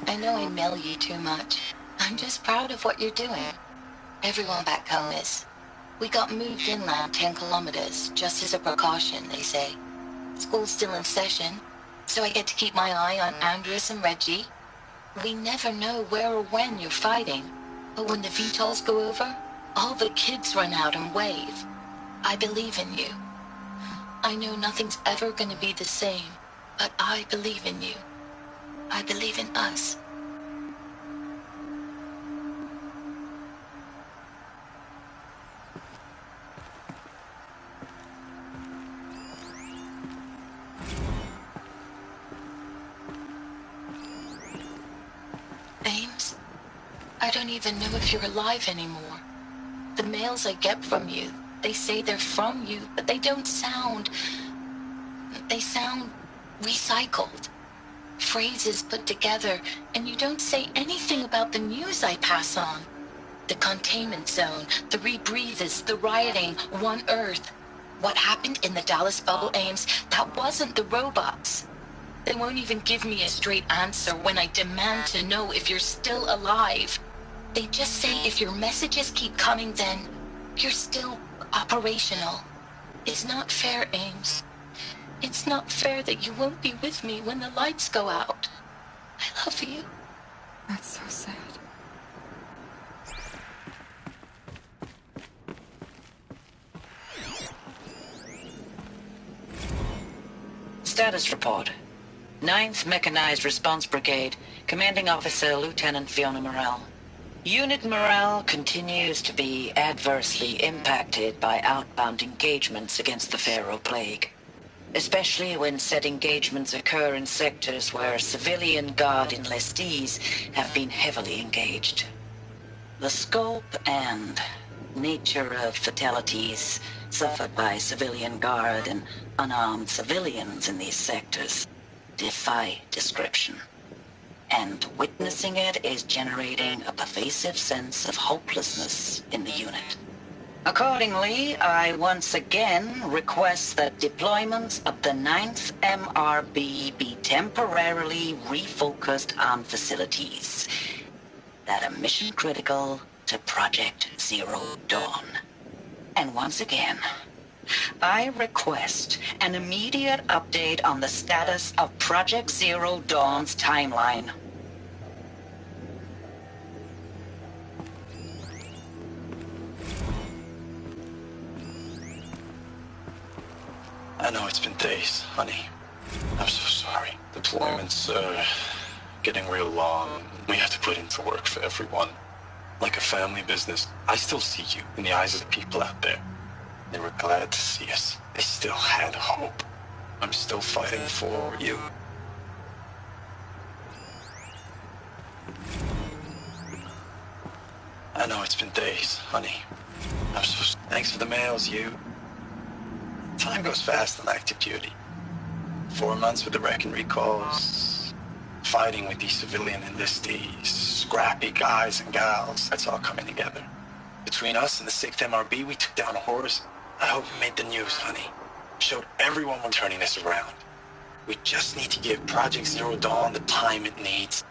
I know I mail you too much. I'm just proud of what you're doing. Everyone back home is. We got moved inland 10 kilometers, just as a precaution, they say. School's still in session, so I get to keep my eye on Andres and Reggie. We never know where or when you're fighting, but when the VTOLs go over, all the kids run out and wave. I believe in you. I know nothing's ever gonna be the same, but I believe in you. I believe in us. Ames, I don't even know if you're alive anymore. The mails I get from you, they say they're from you, but they don't sound... They sound recycled. Phrases put together, and you don't say anything about the news I pass on. The containment zone, the rebreathers, the rioting, One Earth. What happened in the Dallas bubble, Ames, that wasn't the robots. They won't even give me a straight answer when I demand to know if you're still alive. They just say if your messages keep coming, then you're still operational. It's not fair, Ames. It's not fair that you won't be with me when the lights go out. I love you. That's so sad. Status report. 9th Mechanized Response Brigade, Commanding Officer Lieutenant Fiona Morrell. Unit morale continues to be adversely impacted by outbound engagements against the Pharaoh Plague, especially when said engagements occur in sectors where civilian guard enlistees have been heavily engaged. The scope and nature of fatalities suffered by civilian guard and unarmed civilians in these sectors defy description, and witnessing it is generating a pervasive sense of hopelessness in the unit. Accordingly, I once again request that deployments of the 9th MRB be temporarily refocused on facilities that are mission critical to Project Zero Dawn. And once again, I request an immediate update on the status of Project Zero Dawn's timeline. I know it's been days, honey. I'm so sorry. Deployments are getting real long. We have to put into work for everyone. Like a family business. I still see you in the eyes of the people out there. They were glad to see us. They still had hope. I'm still fighting for you. I know it's been days, honey. Thanks for the mails, you. Time goes fast on active duty. 4 months with the wreck and recalls. Fighting with these civilian enlistees. Scrappy guys and gals. That's all coming together. Between us and the 6th MRB, we took down a horse. I hope we made the news, honey. Showed everyone we're turning this around. We just need to give Project Zero Dawn the time it needs.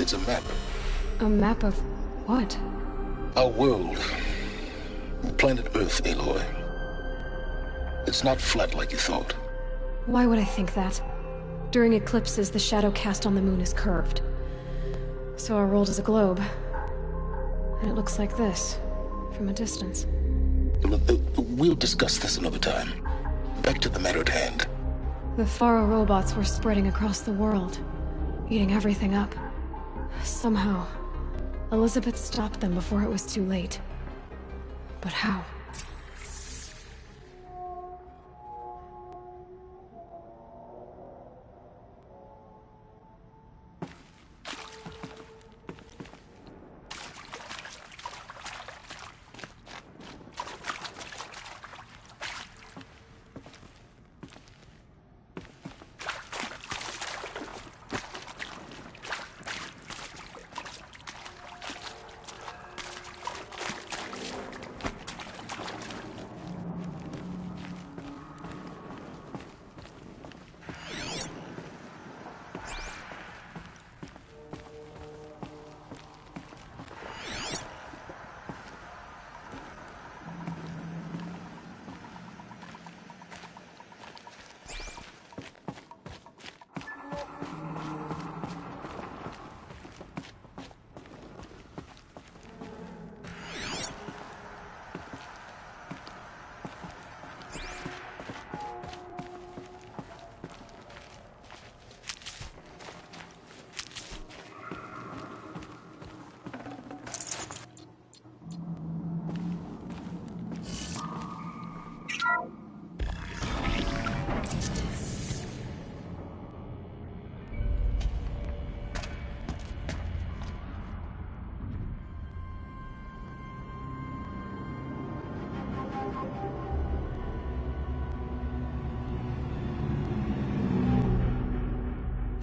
It's a map. A map of what? Our world. Planet Earth, Aloy. It's not flat like you thought. Why would I think that? During eclipses, the shadow cast on the moon is curved. So our world is a globe. And it looks like this, from a distance. We'll discuss this another time. Back to the matter at hand. The Faro robots were spreading across the world, eating everything up. Somehow, Elizabeth stopped them before it was too late. But how?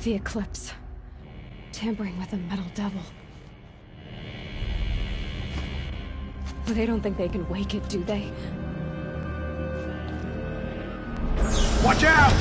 The eclipse. Tampering with the metal devil. But they don't think they can wake it, do they? Watch out!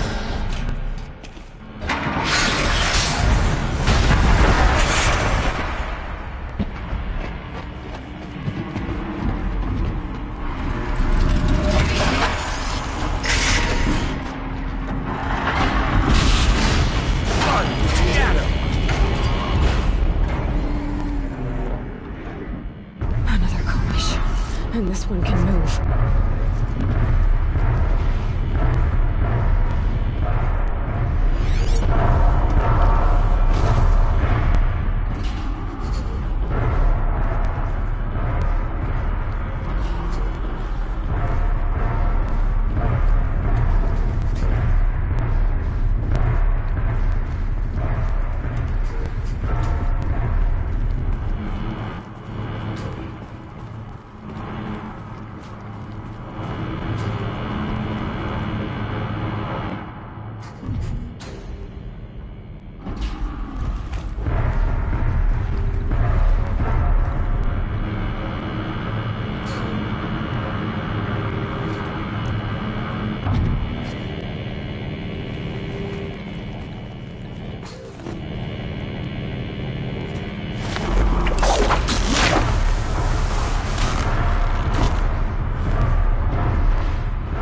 Another Koish. And this one can move.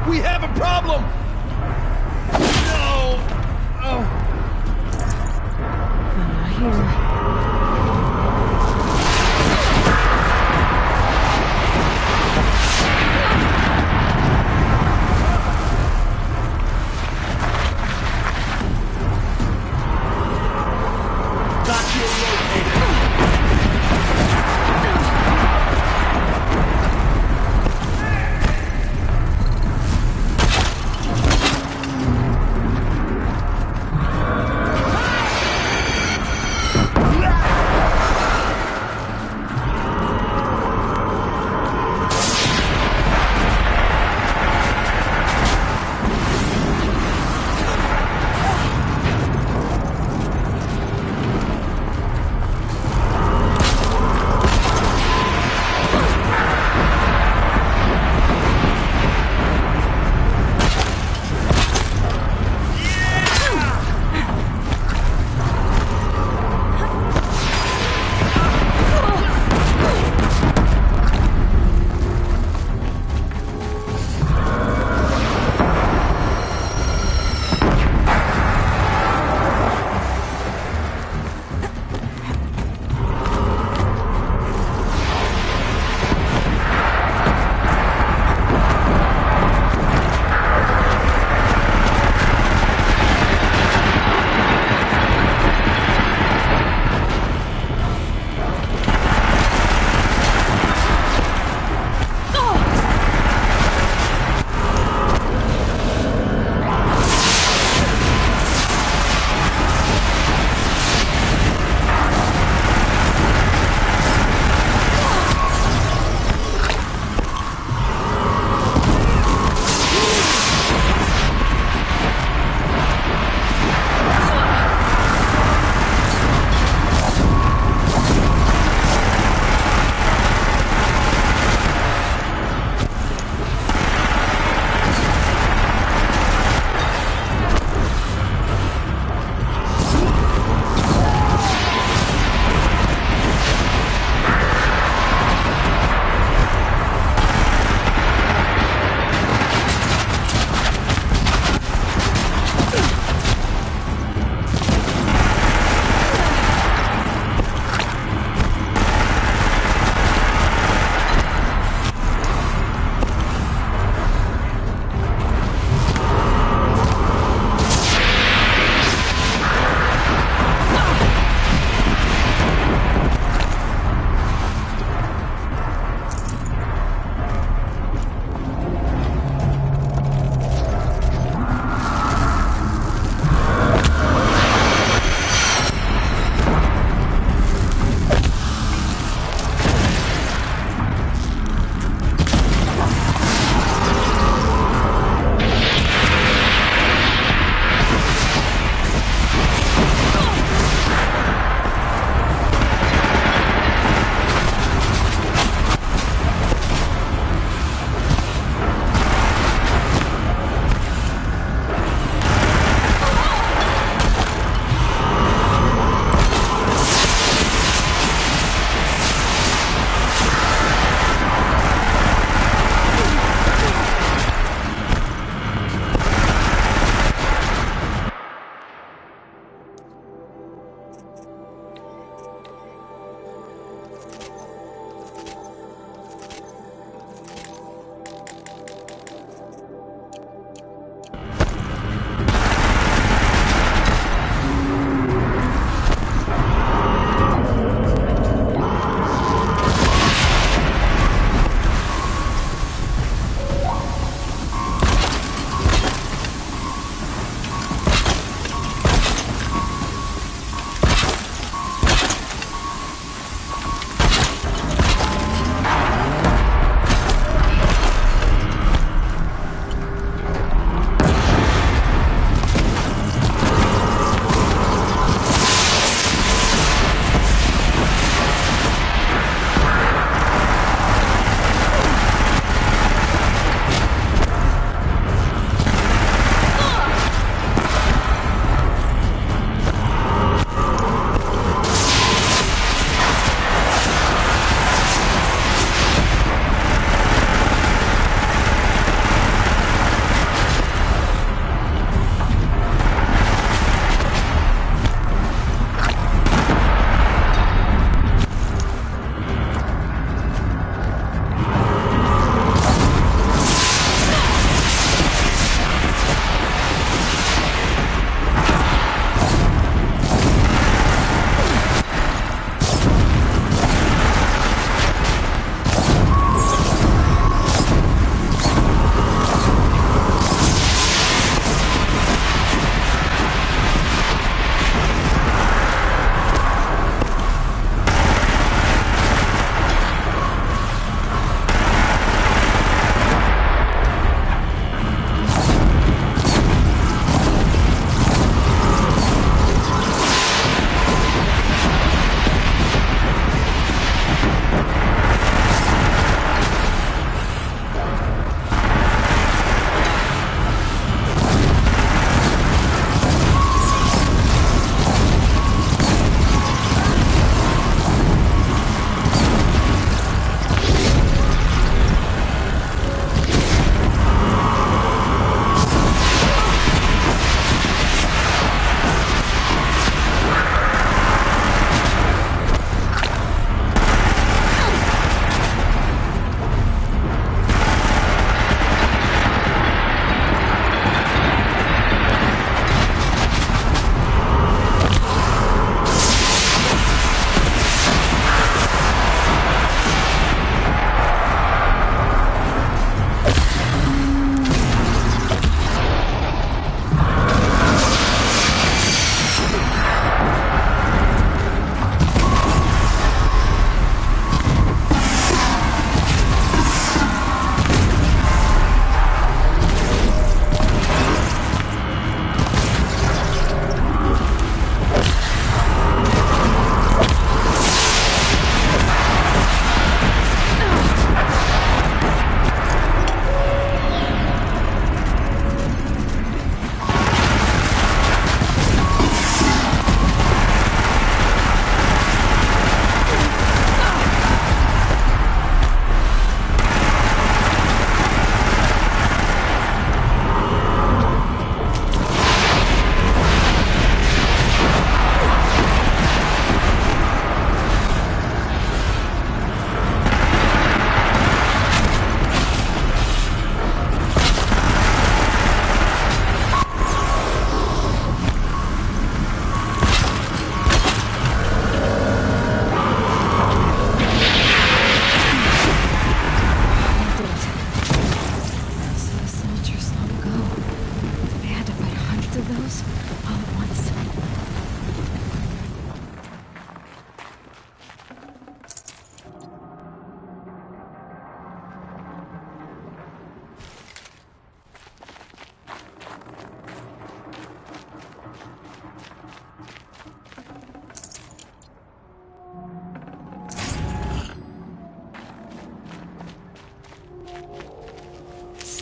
We have a problem! No! Oh. I'm not here. Got you located!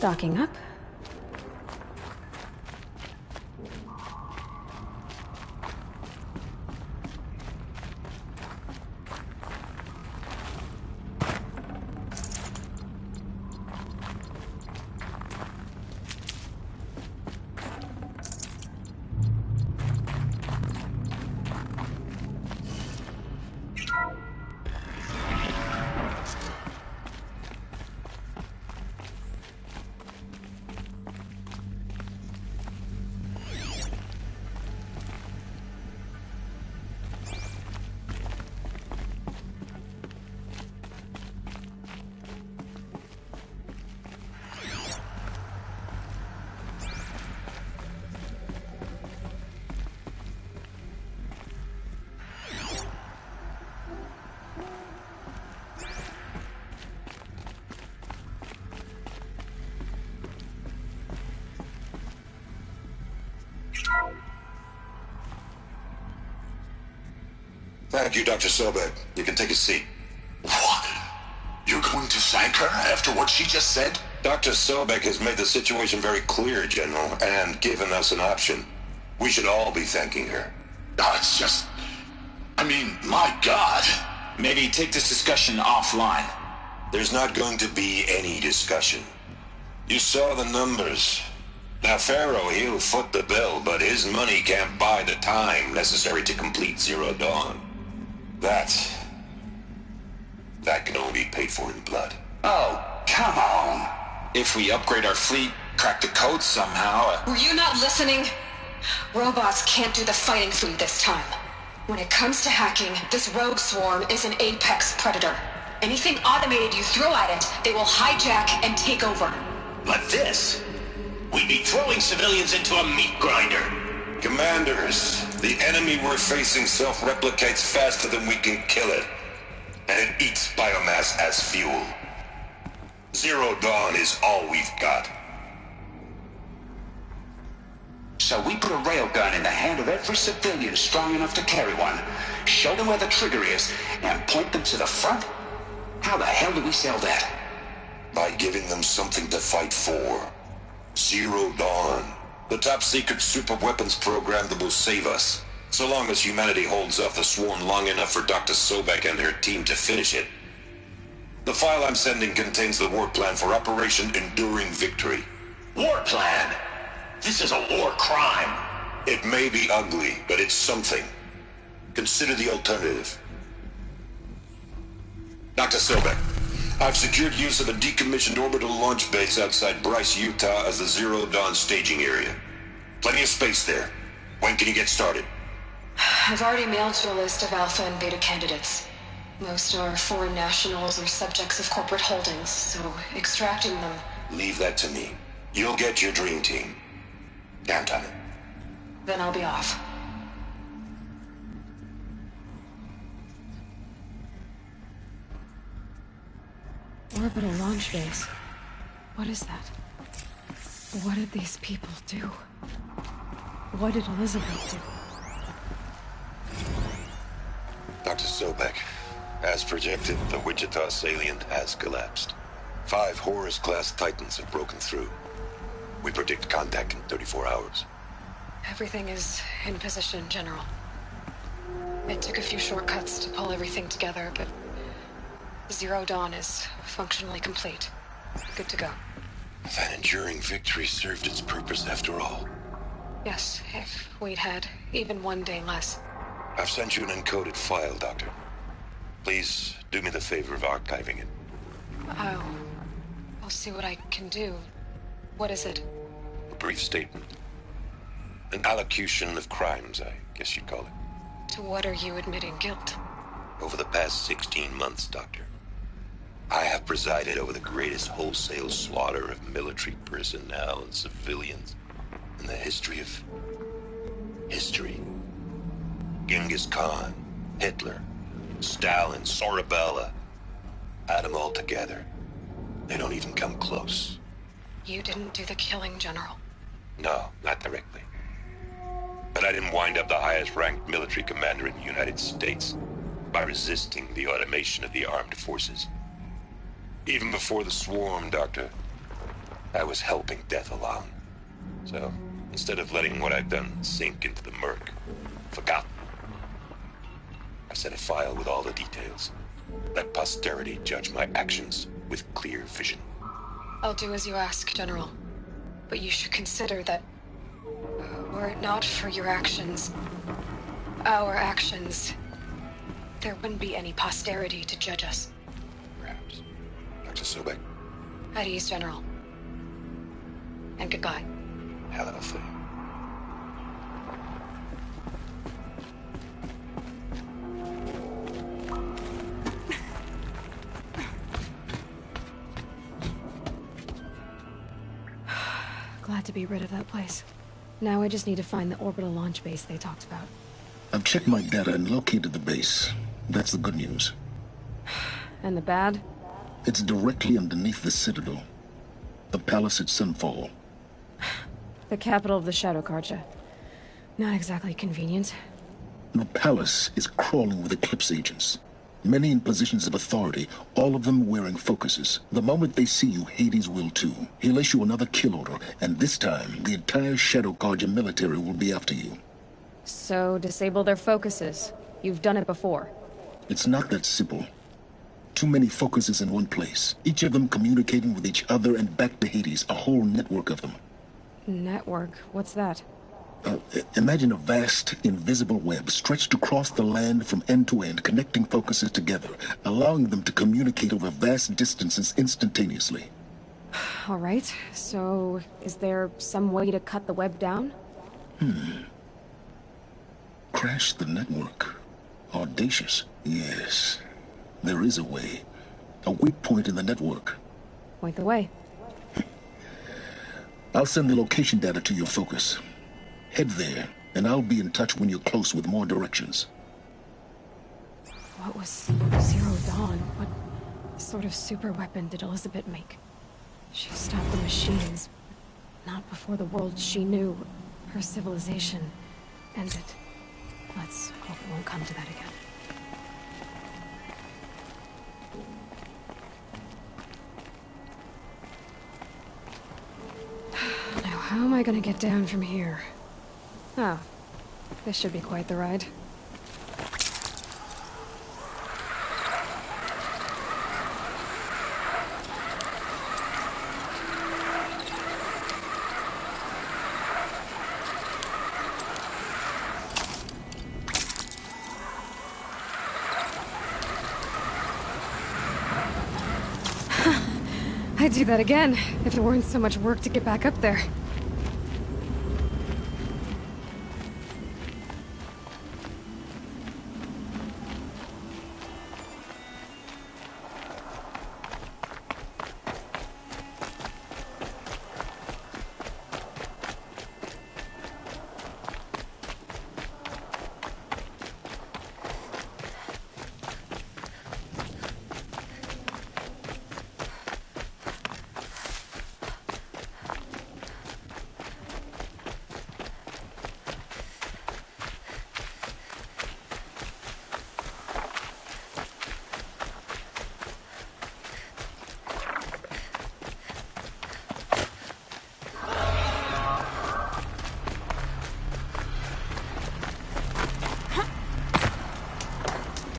Stocking up. Thank you, Dr. Sobek. You can take a seat. What? You're going to thank her after what she just said? Dr. Sobek has made the situation very clear, General, and given us an option. We should all be thanking her. Oh, it's just... I mean, my God. Maybe take this discussion offline. There's not going to be any discussion. You saw the numbers. Now, Pharaoh, he'll foot the bill, but his money can't buy the time necessary to complete Zero Dawn. That can only be paid for in blood. Oh, come on. If we upgrade our fleet, crack the code somehow... Were you not listening? Robots can't do the fighting for you this time. When it comes to hacking, this rogue swarm is an apex predator. Anything automated you throw at it, they will hijack and take over. But this... We'd be throwing civilians into a meat grinder. Commanders, the enemy we're facing self-replicates faster than we can kill it. And it eats biomass as fuel. Zero Dawn is all we've got. So we put a railgun in the hand of every civilian strong enough to carry one, show them where the trigger is, and point them to the front? How the hell do we sell that? By giving them something to fight for. Zero Dawn. The top-secret super-weapons program that will save us. So long as humanity holds off the swarm long enough for Dr. Sobek and her team to finish it. The file I'm sending contains the war plan for Operation Enduring Victory. War plan? This is a war crime. It may be ugly, but it's something. Consider the alternative. Dr. Sobek, I've secured use of a decommissioned orbital launch base outside Bryce, Utah as the Zero Dawn staging area. Plenty of space there. When can you get started? I've already mailed you a list of alpha and beta candidates. Most are foreign nationals or subjects of corporate holdings, so extracting them... Leave that to me. You'll get your dream team. Count on it. Then I'll be off. Orbital launch base. What is that? What did these people do? What did Elizabeth do? Dr. Sobek, as projected, the Wichita salient has collapsed. 5 Horus-class Titans have broken through. We predict contact in 34 hours. Everything is in position, General. It took a few shortcuts to pull everything together, but Zero Dawn is functionally complete. Good to go. That enduring victory served its purpose after all. Yes, if we'd had even one day less. I've sent you an encoded file, Doctor. Please do me the favor of archiving it. I'll see what I can do. What is it? A brief statement. An allocution of crimes, I guess you'd call it. To what are you admitting guilt? Over the past 16 months, Doctor, I have presided over the greatest wholesale slaughter of military personnel and civilians in the history of... history. Genghis Khan, Hitler, Stalin, Sorabella. Add them all together. They don't even come close. You didn't do the killing, General. No, not directly. But I didn't wind up the highest-ranked military commander in the United States by resisting the automation of the armed forces. Even before the swarm, Doctor, I was helping death along. So, instead of letting what I'd done sink into the murk, forgotten, I set a file with all the details. Let posterity judge my actions with clear vision. I'll do as you ask, General. But you should consider that, were it not for your actions, our actions, there wouldn't be any posterity to judge us. Perhaps. Dr. Sobek, At ease, General. And goodbye. hell of a thing. Glad to be rid of that place. Now I just need to find the orbital launch base they talked about. I've checked my data and located the base. That's the good news. And the bad? It's directly underneath the Citadel. The palace at Sunfall. The capital of the Shadow Carja. Not exactly convenient. The palace is crawling with Eclipse agents. Many in positions of authority, all of them wearing focuses. The moment they see you, Hades will too. He'll issue another kill order, and this time, the entire Shadow Carja military will be after you. So, disable their focuses. You've done it before. It's not that simple. Too many focuses in one place, each of them communicating with each other and back to Hades, a whole network of them. Network? What's that? Imagine a vast, invisible web stretched across the land from end to end, connecting focuses together, allowing them to communicate over vast distances instantaneously. Alright, so is there some way to cut the web down? Crash the network. Audacious. Yes. There is a way. A weak point in the network. Point the way. I'll send the location data to your focus. Head there, and I'll be in touch when you're close with more directions. What was Zero Dawn? What sort of super weapon did Elizabeth make? She stopped the machines, but not before the world she knew, her civilization, ended. Let's hope it won't come to that again. Now, how am I gonna get down from here? Oh, this should be quite the ride. I'd do that again, if it weren't so much work to get back up there.